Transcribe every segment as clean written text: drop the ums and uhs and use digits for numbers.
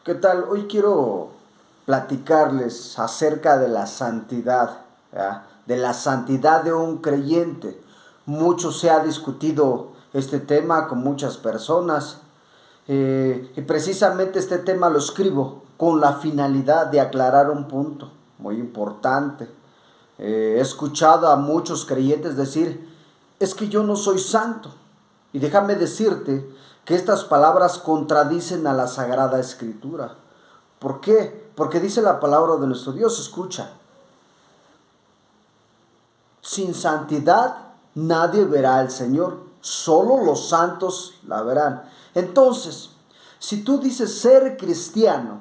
¿Qué tal? Hoy quiero platicarles acerca de la santidad, ¿verdad? De la santidad de un creyente. Mucho se ha discutido este tema con muchas personas y precisamente este tema lo escribo con la finalidad de aclarar un punto muy importante. He escuchado a muchos creyentes decir, es que yo no soy santo. Y déjame decirte que estas palabras contradicen a la Sagrada Escritura. ¿Por qué? Porque dice la palabra de nuestro Dios, escucha, sin santidad nadie verá al Señor, solo los santos la verán. Entonces, si tú dices ser cristiano,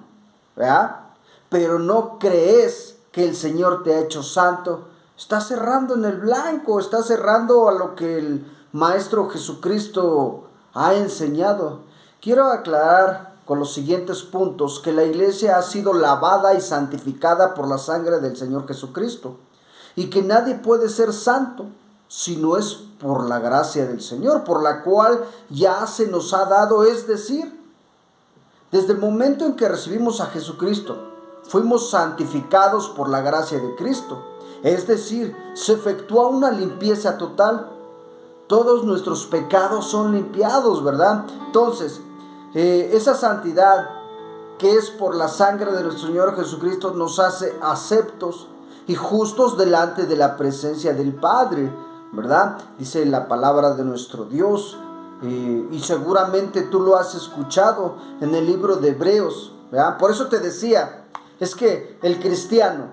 ¿verdad? Pero no crees que el Señor te ha hecho santo, estás cerrando en el blanco, estás cerrando a lo que el Maestro Jesucristo ha enseñado. Quiero aclarar con los siguientes puntos que la iglesia ha sido lavada y santificada por la sangre del Señor Jesucristo y que nadie puede ser santo si no es por la gracia del Señor, por la cual ya se nos ha dado, es decir, desde el momento en que recibimos a Jesucristo, fuimos santificados por la gracia de Cristo. Es decir, se efectúa una limpieza total. Todos nuestros pecados son limpiados, ¿verdad? Entonces, esa santidad que es por la sangre de nuestro Señor Jesucristo nos hace aceptos y justos delante de la presencia del Padre, ¿verdad? Dice la palabra de nuestro Dios. Y seguramente tú lo has escuchado en el libro de Hebreos, ¿verdad? Por eso te decía, es que el cristiano,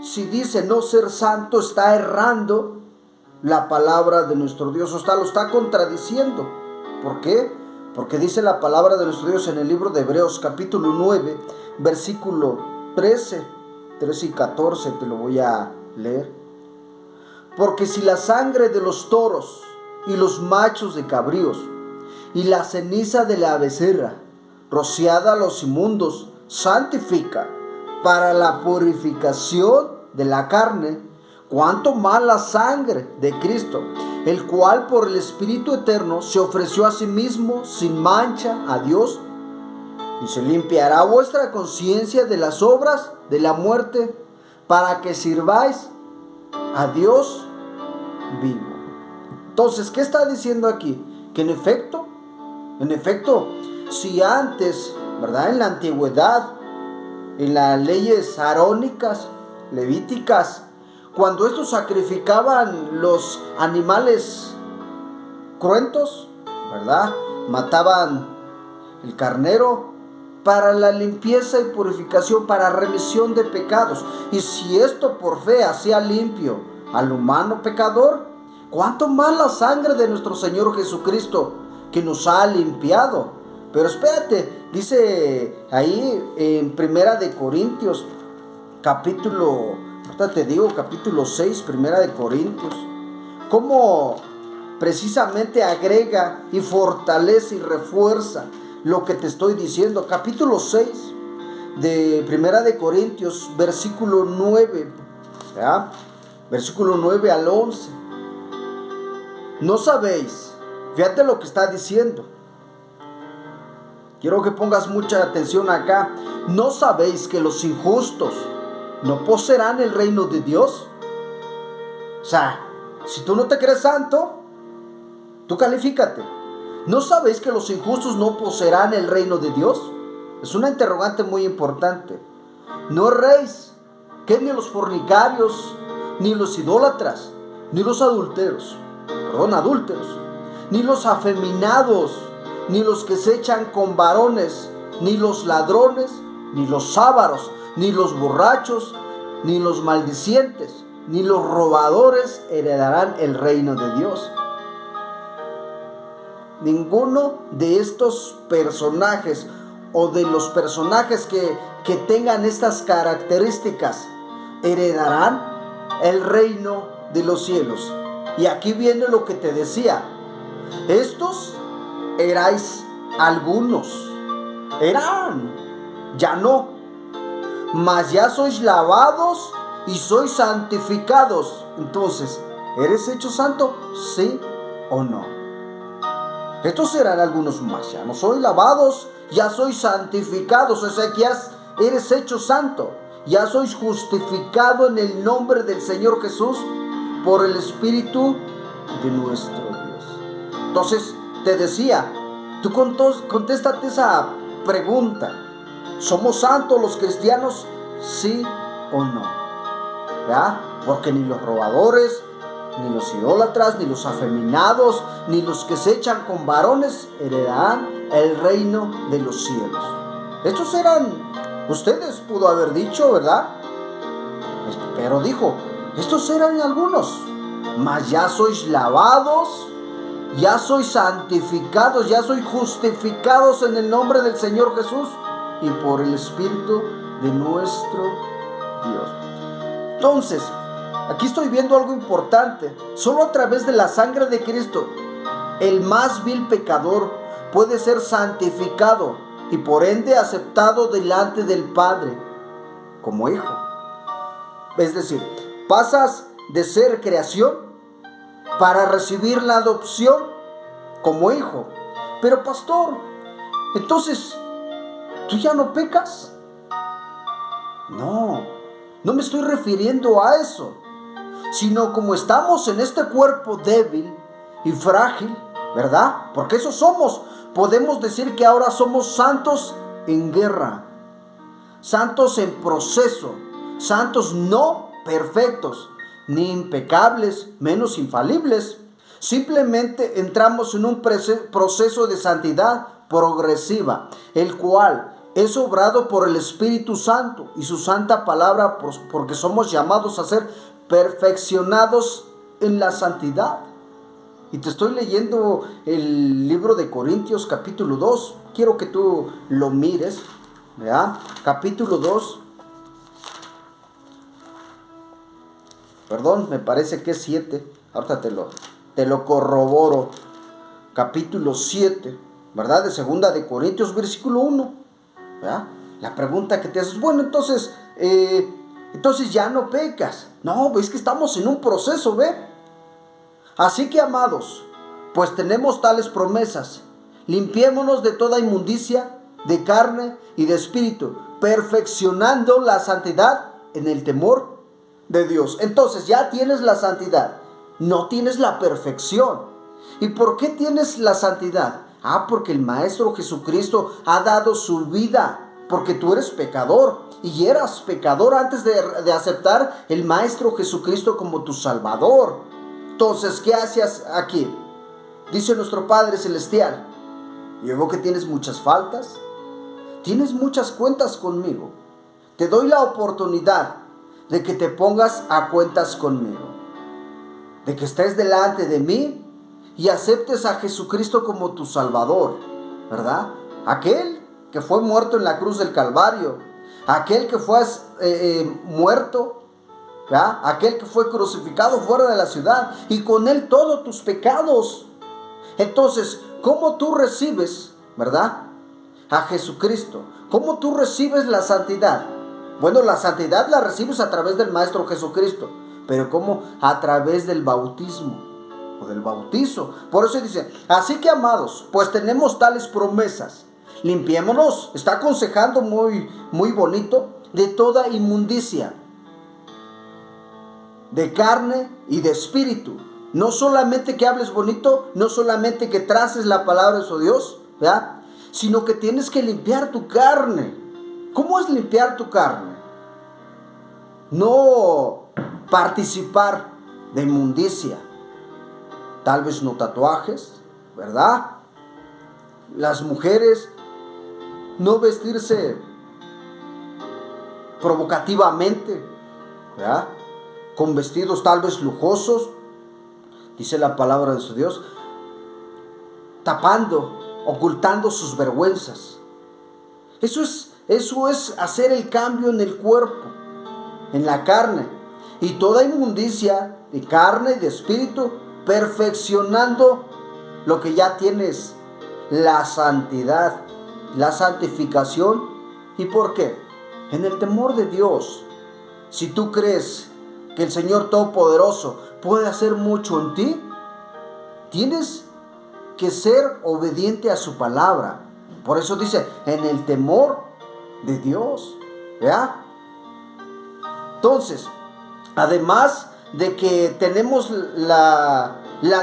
si dice no ser santo, está errando la palabra de nuestro Dios, lo está contradiciendo. ¿Por qué? Porque dice la palabra de nuestro Dios en el libro de Hebreos capítulo 9, versículo 13 y 14, te lo voy a leer. Porque si la sangre de los toros y los machos de cabríos y la ceniza de la becerra rociada a los inmundos santifica para la purificación de la carne, cuánto más la sangre de Cristo, el cual por el Espíritu Eterno se ofreció a sí mismo sin mancha a Dios, y se limpiará vuestra conciencia de las obras de la muerte, para que sirváis a Dios vivo. Entonces, ¿qué está diciendo aquí? Que en efecto, si antes, ¿verdad? En la antigüedad, en las leyes arónicas, levíticas, cuando estos sacrificaban los animales cruentos, ¿verdad? Mataban el carnero para la limpieza y purificación, para remisión de pecados. Y si esto por fe hacía limpio al humano pecador, ¿cuánto más la sangre de nuestro Señor Jesucristo que nos ha limpiado? Pero espérate, dice ahí en Primera de Corintios, capítulo 6, Primera de Corintios, cómo precisamente agrega y fortalece y refuerza lo que te estoy diciendo. Capítulo 6 de Primera de Corintios, versículo 9, ¿verdad? Versículo 9 al 11. No sabéis, fíjate lo que está diciendo. Quiero que pongas mucha atención acá. ¿No sabéis que los injustos no poseerán el reino de Dios? O sea, si tú no te crees santo, tú califícate. ¿No sabéis que los injustos no poseerán el reino de Dios? Es una interrogante muy importante. No erréis, que ni los fornicarios, ni los idólatras, ni los adúlteros, ni los afeminados, ni los que se echan con varones, ni los ladrones, ni los ávaros, ni los borrachos, ni los maldicientes, ni los robadores heredarán el reino de Dios. Ninguno de estos personajes o de los personajes que tengan estas características heredarán el reino de los cielos. Y aquí viene lo que te decía. Estos erais algunos, eran, ya no, mas ya sois lavados y sois santificados. Entonces, ¿eres hecho santo? ¿Sí o no? Estos serán algunos más. Ya no soy lavados, ya sois santificados. O sea que ya eres hecho santo. Ya sois justificado en el nombre del Señor Jesús por el Espíritu de nuestro Dios. Entonces, te decía, tú contéstate esa pregunta. ¿Somos santos los cristianos? ¿Sí o no? ¿Ya? Porque ni los robadores, ni los idólatras, ni los afeminados, ni los que se echan con varones heredarán el reino de los cielos. Estos eran, ustedes pudo haber dicho, ¿verdad? Pero dijo, estos eran algunos, mas ya sois lavados, ya sois santificados, ya sois justificados en el nombre del Señor Jesús y por el Espíritu de nuestro Dios. Entonces, aquí estoy viendo algo importante. Solo a través de la sangre de Cristo, el más vil pecador puede ser santificado y por ende aceptado delante del Padre como hijo. Es decir, pasas de ser creación para recibir la adopción como hijo. Pero pastor, entonces, ¿tú ya no pecas? No me estoy refiriendo a eso, sino como estamos en este cuerpo débil y frágil, ¿verdad? Porque eso somos. Podemos decir que ahora somos santos en guerra, santos en proceso, santos no perfectos, ni impecables, menos infalibles. Simplemente entramos en un proceso de santidad progresiva, el cual es obrado por el Espíritu Santo y su santa palabra, porque somos llamados a ser perfeccionados en la santidad. Y te estoy leyendo el libro de Corintios capítulo 2. Quiero que tú lo mires, ¿verdad? Capítulo 2. Perdón, me parece que es 7. Ahorita te lo corroboro. Capítulo 7, ¿verdad? De segunda de Corintios, versículo 1. ¿Verdad? La pregunta que te haces, bueno, entonces ya no pecas. No, es que estamos en un proceso, ¿ve? Así que, amados, pues tenemos tales promesas. Limpiémonos de toda inmundicia, de carne y de espíritu, perfeccionando la santidad en el temor de Dios. Entonces ya tienes la santidad, no tienes la perfección. ¿Y por qué tienes la santidad? Porque el Maestro Jesucristo ha dado su vida, porque tú eres pecador y eras pecador antes de aceptar el Maestro Jesucristo como tu Salvador. Entonces, ¿qué haces aquí? Dice nuestro Padre Celestial, yo veo que tienes muchas faltas, tienes muchas cuentas conmigo. Te doy la oportunidad de que te pongas a cuentas conmigo, de que estés delante de mí y aceptes a Jesucristo como tu Salvador, ¿verdad? Aquel que fue muerto en la cruz del Calvario, aquel que fue muerto, ¿verdad? Aquel que fue crucificado fuera de la ciudad y con él todos tus pecados. Entonces, ¿cómo tú recibes, verdad, a Jesucristo? ¿Cómo tú recibes la santidad? Bueno, la santidad la recibes a través del Maestro Jesucristo, pero ¿cómo? A través del bautismo o del bautizo. Por eso dice, así que, amados, pues tenemos tales promesas. Limpiémonos, está aconsejando muy bonito, de toda inmundicia, de carne y de espíritu. No solamente que hables bonito, no solamente que traces la palabra de su Dios, ¿verdad? Sino que tienes que limpiar tu carne. ¿Cómo es limpiar tu carne? No participar de inmundicia. Tal vez no tatuajes, ¿verdad? Las mujeres no vestirse provocativamente, ¿verdad? Con vestidos tal vez lujosos, dice la palabra de su Dios, tapando, ocultando sus vergüenzas. Eso es hacer el cambio en el cuerpo, en la carne, y toda inmundicia de carne y de espíritu, perfeccionando lo que ya tienes, la santidad, la santificación. ¿Y por qué? En el temor de Dios. Si tú crees que el Señor Todopoderoso puede hacer mucho en ti, tienes que ser obediente a su palabra. Por eso dice, en el temor de Dios. ¿Ya? Entonces, además de que tenemos la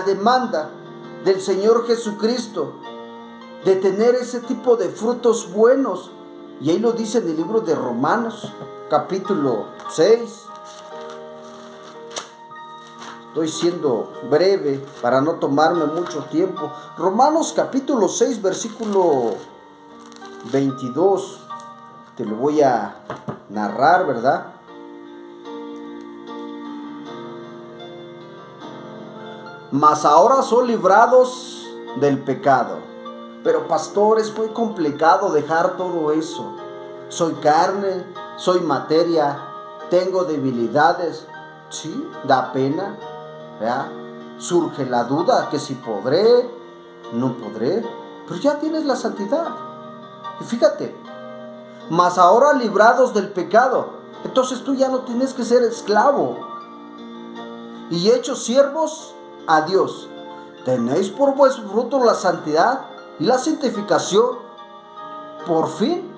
demanda del Señor Jesucristo de tener ese tipo de frutos buenos, y ahí lo dice en el libro de Romanos, capítulo 6. Estoy siendo breve para no tomarme mucho tiempo. Romanos capítulo 6, versículo 22. Te lo voy a narrar, ¿verdad? Mas ahora son librados del pecado. Pero pastor, es muy complicado dejar todo eso. Soy carne, soy materia, tengo debilidades. Sí, da pena, ¿verdad? Surge la duda que si podré, no podré. Pero ya tienes la santidad. Y fíjate, mas ahora librados del pecado. Entonces tú ya no tienes que ser esclavo. Y hechos siervos a Dios. Tenéis por vuestro fruto la santidad y la santificación, por fin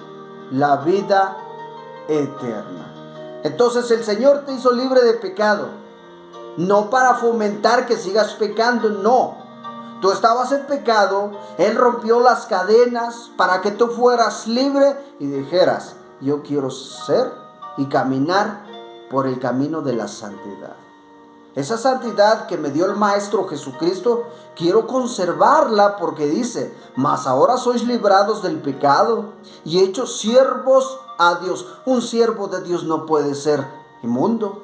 la vida eterna. Entonces el Señor te hizo libre de pecado, no para fomentar que sigas pecando, no. Tú estabas en pecado, Él rompió las cadenas para que tú fueras libre y dijeras, yo quiero ser y caminar por el camino de la santidad. Esa santidad que me dio el Maestro Jesucristo, quiero conservarla porque dice, mas ahora sois librados del pecado y hechos siervos a Dios. Un siervo de Dios no puede ser inmundo.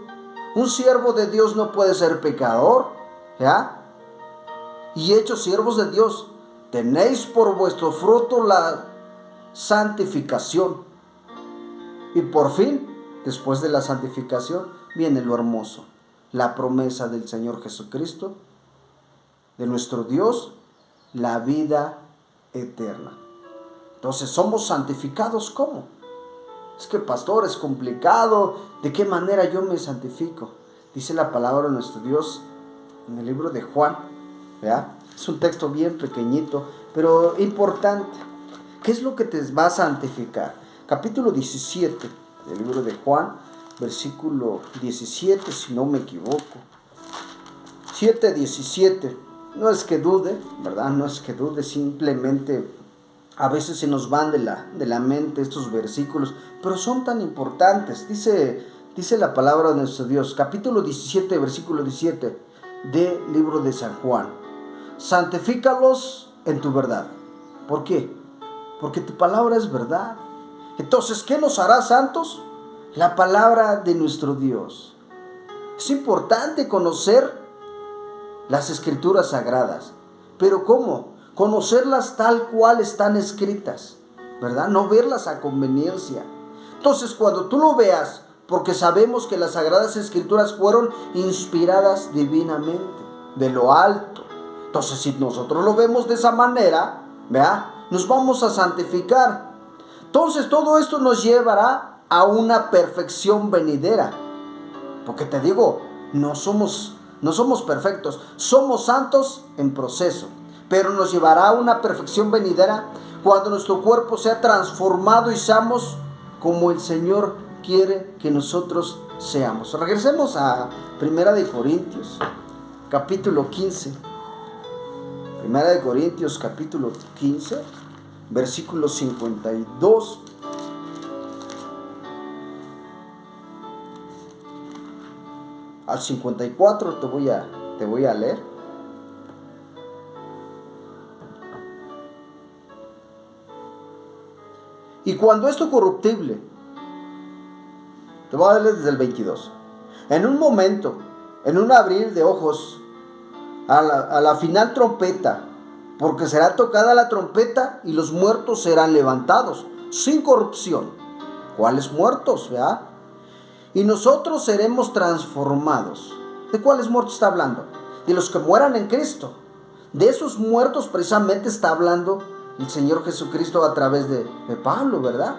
Un siervo de Dios no puede ser pecador. ¿Ya? Y hechos siervos de Dios, tenéis por vuestro fruto la santificación. Y por fin, después de la santificación, viene lo hermoso. La promesa del Señor Jesucristo, de nuestro Dios, la vida eterna. Entonces, ¿somos santificados cómo? Es que, pastor, es complicado. ¿De qué manera yo me santifico? Dice la palabra de nuestro Dios en el libro de Juan. ¿Verdad? Es un texto bien pequeñito, pero importante. ¿Qué es lo que te va a santificar? Capítulo 17 del libro de Juan, versículo 17, si no me equivoco. 7:17. No es que dude, ¿verdad? No es que dude, simplemente a veces se nos van de la mente estos versículos, pero son tan importantes. Dice la palabra de nuestro Dios, capítulo 17, versículo 17 del libro de San Juan. Santifícalos en tu verdad. ¿Por qué? Porque tu palabra es verdad. Entonces, ¿qué nos hará santos? La palabra de nuestro Dios. Es importante conocer las escrituras sagradas. ¿Pero cómo? Conocerlas tal cual están escritas, ¿verdad? No verlas a conveniencia. Entonces, cuando tú lo veas, porque sabemos que las sagradas escrituras fueron inspiradas divinamente, de lo alto. Entonces, si nosotros lo vemos de esa manera, ¿verdad? Nos vamos a santificar. Entonces, todo esto nos llevará a una perfección venidera. Porque te digo, no somos perfectos, somos santos en proceso, pero nos llevará a una perfección venidera cuando nuestro cuerpo sea transformado y seamos como el Señor quiere que nosotros seamos. Regresemos a 1 Corintios, capítulo 15. 1 Corintios, capítulo 15, versículo 52. Al 54 te voy a leer. Y cuando esto corruptible, te voy a leer desde el 22. En un momento, en un abrir de ojos, a la final trompeta, porque será tocada la trompeta y los muertos serán levantados, sin corrupción. ¿Cuáles muertos? ¿Verdad? Y nosotros seremos transformados. ¿De cuáles muertos está hablando? De los que mueran en Cristo. De esos muertos precisamente está hablando el Señor Jesucristo a través de Pablo, ¿verdad?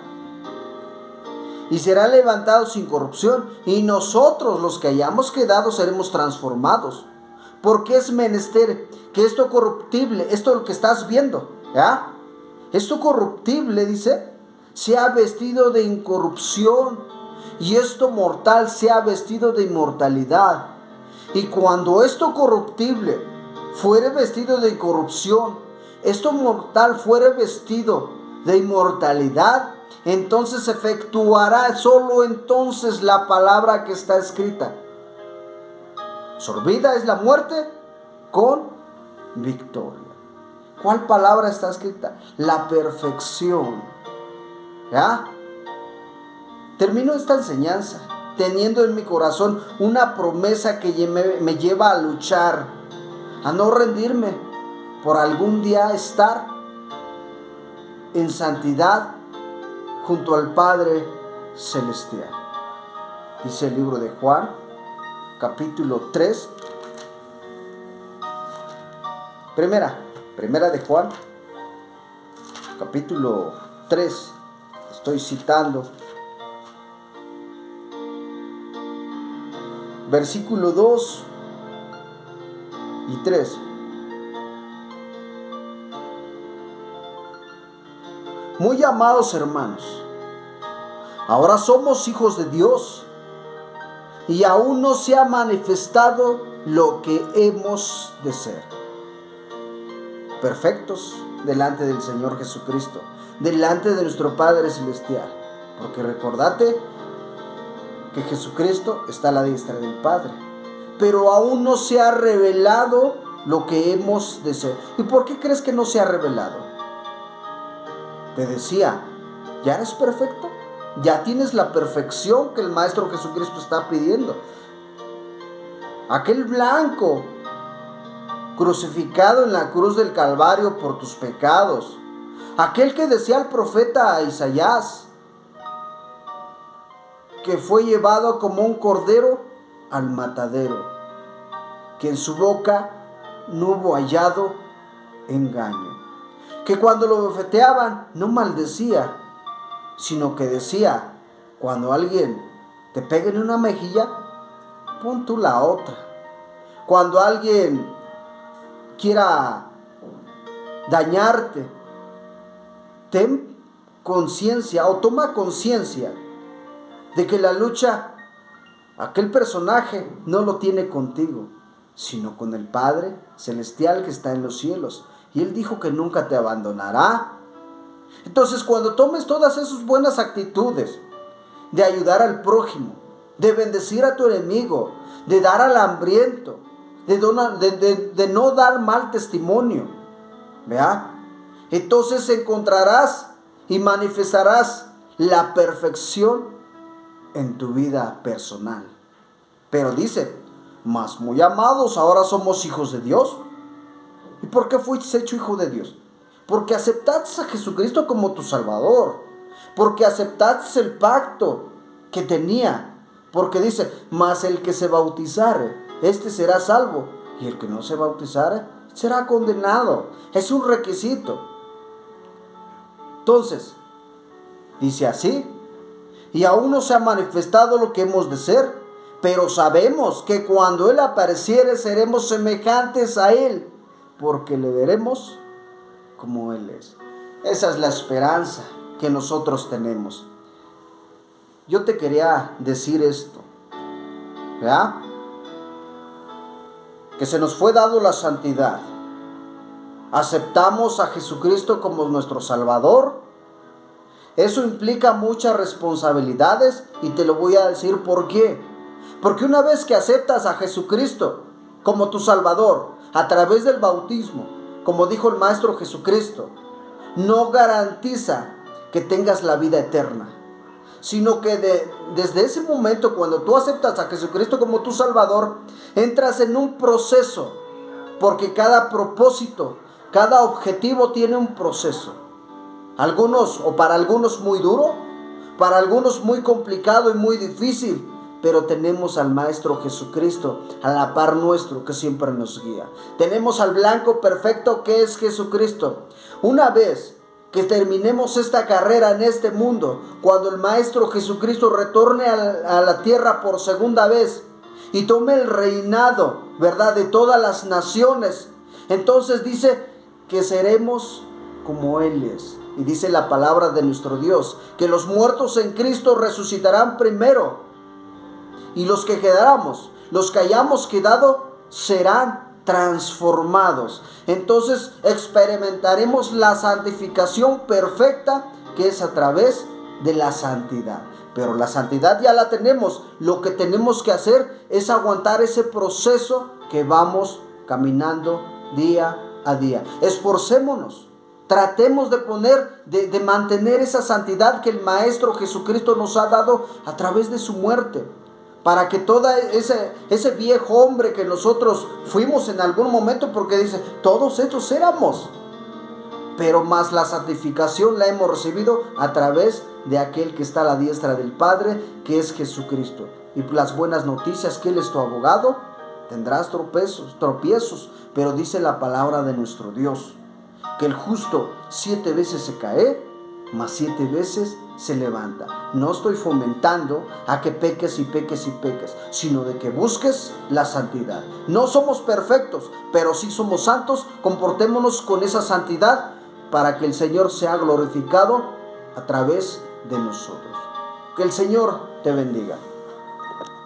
Y serán levantados sin corrupción. Y nosotros, los que hayamos quedado, seremos transformados. Porque es menester que esto corruptible, esto lo que estás viendo, ¿ya? Esto corruptible, dice, sea vestido de incorrupción, y esto mortal sea vestido de inmortalidad. Y cuando esto corruptible fuere vestido de incorrupción, esto mortal fuere vestido de inmortalidad, entonces efectuará solo entonces la palabra que está escrita: sorbida es la muerte con victoria. ¿Cuál palabra está escrita? La perfección. ¿Ya? Termino esta enseñanza teniendo en mi corazón una promesa que me lleva a luchar, a no rendirme, por algún día estar en santidad junto al Padre Celestial. Dice el libro de Juan, capítulo 3. Primera de Juan, capítulo 3. Estoy citando. Versículo 2 y 3. Muy amados hermanos, ahora somos hijos de Dios y aún no se ha manifestado lo que hemos de ser. Perfectos delante del Señor Jesucristo, delante de nuestro Padre Celestial. Porque recordate que Jesucristo está a la diestra del Padre, pero aún no se ha revelado lo que hemos de ser. ¿Y por qué crees que no se ha revelado? Te decía, ¿ya eres perfecto? ¿Ya tienes la perfección que el Maestro Jesucristo está pidiendo? Aquel blanco crucificado en la cruz del Calvario por tus pecados, aquel que decía el profeta Isaías, que fue llevado como un cordero al matadero, que en su boca no hubo hallado engaño, que cuando lo bofeteaban no maldecía, sino que decía: cuando alguien te pegue en una mejilla, pon tú la otra. Cuando alguien quiera dañarte, ten conciencia o toma conciencia de que la lucha, aquel personaje no lo tiene contigo, sino con el Padre Celestial que está en los cielos. Y Él dijo que nunca te abandonará. Entonces, cuando tomes todas esas buenas actitudes de ayudar al prójimo, de bendecir a tu enemigo, de dar al hambriento, de no dar mal testimonio, ¿vea? Entonces encontrarás y manifestarás la perfección en tu vida personal. Pero dice: mas muy amados, ahora somos hijos de Dios. ¿Y por qué fuiste hecho hijo de Dios? Porque aceptaste a Jesucristo como tu Salvador, porque aceptaste el pacto que tenía, porque dice: mas el que se bautizare, este será salvo, y el que no se bautizare será condenado. Es un requisito. Entonces, dice así: y aún no se ha manifestado lo que hemos de ser, pero sabemos que cuando Él apareciere seremos semejantes a Él, porque le veremos como Él es. Esa es la esperanza que nosotros tenemos. Yo te quería decir esto, ¿verdad? Que se nos fue dado la santidad. Aceptamos a Jesucristo como nuestro Salvador. Eso implica muchas responsabilidades y te lo voy a decir por qué. Porque una vez que aceptas a Jesucristo como tu Salvador a través del bautismo, como dijo el Maestro Jesucristo, no garantiza que tengas la vida eterna, sino que desde ese momento, cuando tú aceptas a Jesucristo como tu Salvador, entras en un proceso, porque cada propósito, cada objetivo tiene un proceso. Algunos, o para algunos muy duro, para algunos muy complicado y muy difícil, pero tenemos al Maestro Jesucristo a la par nuestro, que siempre nos guía. Tenemos al blanco perfecto, que es Jesucristo. Una vez que terminemos esta carrera en este mundo, cuando el Maestro Jesucristo retorne a la tierra por segunda vez y tome el reinado ¿verdad? De todas las naciones. Entonces dice que seremos como Él es. Y dice la palabra de nuestro Dios, que los muertos en Cristo resucitarán primero. Y los que quedamos, los que hayamos quedado, serán transformados. Entonces experimentaremos la santificación perfecta, que es a través de la santidad. Pero la santidad ya la tenemos. Lo que tenemos que hacer es aguantar ese proceso que vamos caminando día a día. Esforcémonos. Tratemos de mantener esa santidad que el Maestro Jesucristo nos ha dado a través de su muerte. Para que todo ese viejo hombre que nosotros fuimos en algún momento, porque dice, todos estos éramos. Pero más la santificación la hemos recibido a través de aquel que está a la diestra del Padre, que es Jesucristo. Y las buenas noticias, que Él es tu abogado. Tendrás tropiezos, pero dice la palabra de nuestro Dios, que el justo 7 veces se cae, mas 7 veces se levanta. No estoy fomentando a que peques y peques y peques, sino de que busques la santidad. No somos perfectos, pero sí somos santos. Comportémonos con esa santidad para que el Señor sea glorificado a través de nosotros. Que el Señor te bendiga.